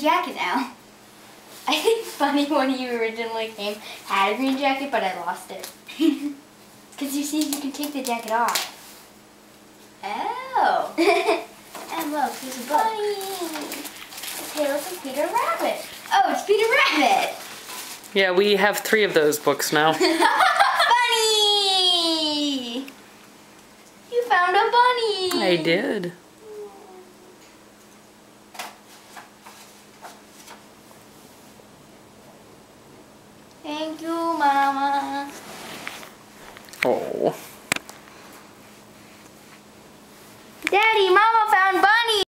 jacket now. I think Funny when you originally came had a green jacket, but I lost it. Because you see, you can take the jacket off. Oh. And look, there's a book. The Tales of Peter Rabbit. Oh, it's Peter Rabbit. Yeah, we have 3 of those books now. Bunny! You found a bunny. I did. Thank you, Mama. Oh. Daddy, Mama